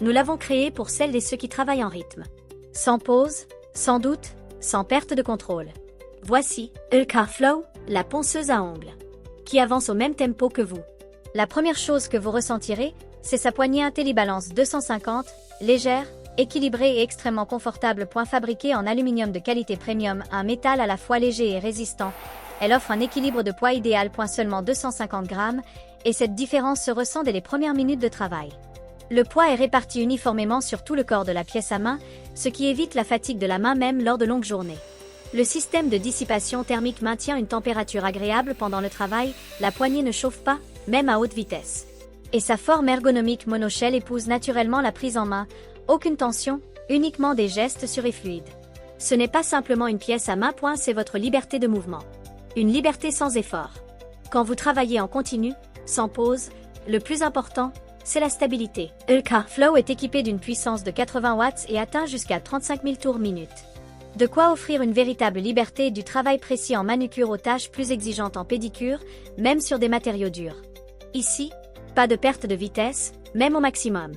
Nous l'avons créé pour celles et ceux qui travaillent en rythme. Sans pause, sans doute, sans perte de contrôle. Voici Ulka Flow, la ponceuse à ongles, qui avance au même tempo que vous. La première chose que vous ressentirez, c'est sa poignée IntelliBalance 250, légère, équilibrée et extrêmement confortable. Fabriquée en aluminium de qualité premium, un métal à la fois léger et résistant, elle offre un équilibre de poids idéal. Seulement 250 grammes, et cette différence se ressent dès les premières minutes de travail. Le poids est réparti uniformément sur tout le corps de la pièce à main, ce qui évite la fatigue de la main même lors de longues journées. Le système de dissipation thermique maintient une température agréable pendant le travail, la poignée ne chauffe pas, même à haute vitesse. Et sa forme ergonomique monoshell épouse naturellement la prise en main, aucune tension, uniquement des gestes sûrs et fluides. Ce n'est pas simplement une pièce à main, c'est votre liberté de mouvement. Une liberté sans effort. Quand vous travaillez en continu, sans pause, le plus important, c'est la stabilité. Ulka Flow est équipé d'une puissance de 80 watts et atteint jusqu'à 35 000 tours minute. De quoi offrir une véritable liberté et du travail précis en manucure aux tâches plus exigeantes en pédicure, même sur des matériaux durs. Ici, pas de perte de vitesse, même au maximum.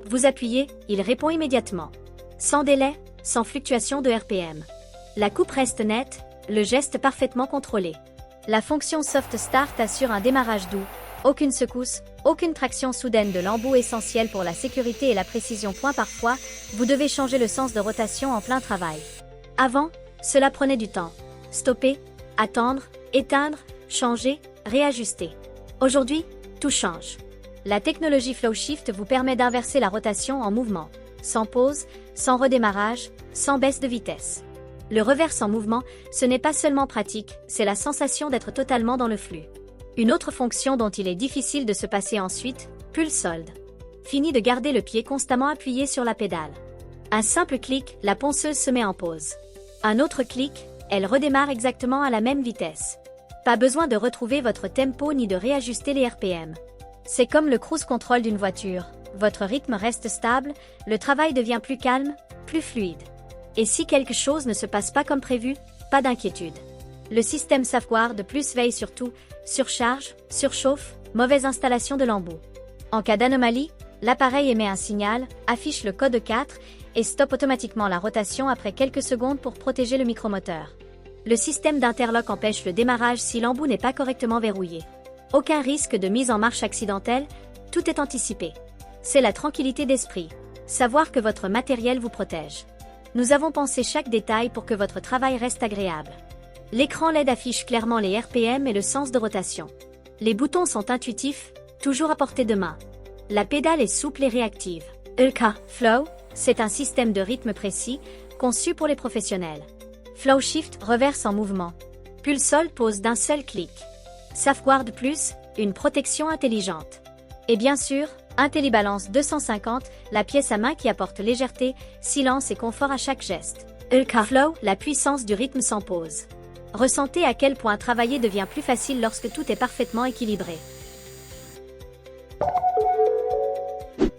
Vous appuyez, il répond immédiatement. Sans délai, sans fluctuation de RPM. La coupe reste nette, le geste parfaitement contrôlé. La fonction Soft Start assure un démarrage doux, aucune secousse, aucune traction soudaine de l'embout, essentiel pour la sécurité et la précision. Parfois, vous devez changer le sens de rotation en plein travail. Avant, cela prenait du temps. Stopper, attendre, éteindre, changer, réajuster. Aujourd'hui, tout change. La technologie FlowShift vous permet d'inverser la rotation en mouvement, sans pause, sans redémarrage, sans baisse de vitesse. Le reverse en mouvement, ce n'est pas seulement pratique, c'est la sensation d'être totalement dans le flux. Une autre fonction dont il est difficile de se passer ensuite, Pulse Hold. Fini de garder le pied constamment appuyé sur la pédale. Un simple clic, la ponceuse se met en pause. Un autre clic, elle redémarre exactement à la même vitesse. Pas besoin de retrouver votre tempo ni de réajuster les RPM. C'est comme le cruise control d'une voiture. Votre rythme reste stable, le travail devient plus calme, plus fluide. Et si quelque chose ne se passe pas comme prévu, pas d'inquiétude. Le système Safeguard Plus veille sur tout, surcharge, surchauffe, mauvaise installation de l'embout. En cas d'anomalie, l'appareil émet un signal, affiche le code 4 et stoppe automatiquement la rotation après quelques secondes pour protéger le micromoteur. Le système d'interlock empêche le démarrage si l'embout n'est pas correctement verrouillé. Aucun risque de mise en marche accidentelle, tout est anticipé. C'est la tranquillité d'esprit. Savoir que votre matériel vous protège. Nous avons pensé chaque détail pour que votre travail reste agréable. L'écran LED affiche clairement les RPM et le sens de rotation. Les boutons sont intuitifs, toujours à portée de main. La pédale est souple et réactive. Ulka Flow, c'est un système de rythme précis, conçu pour les professionnels. FlowShift reverse en mouvement. Pulse Hold pose d'un seul clic. Safeguard Plus, une protection intelligente. Et bien sûr, IntelliBalance 250, la pièce à main qui apporte légèreté, silence et confort à chaque geste. Ulka Flow, la puissance du rythme sans pause. Ressentez à quel point travailler devient plus facile lorsque tout est parfaitement équilibré.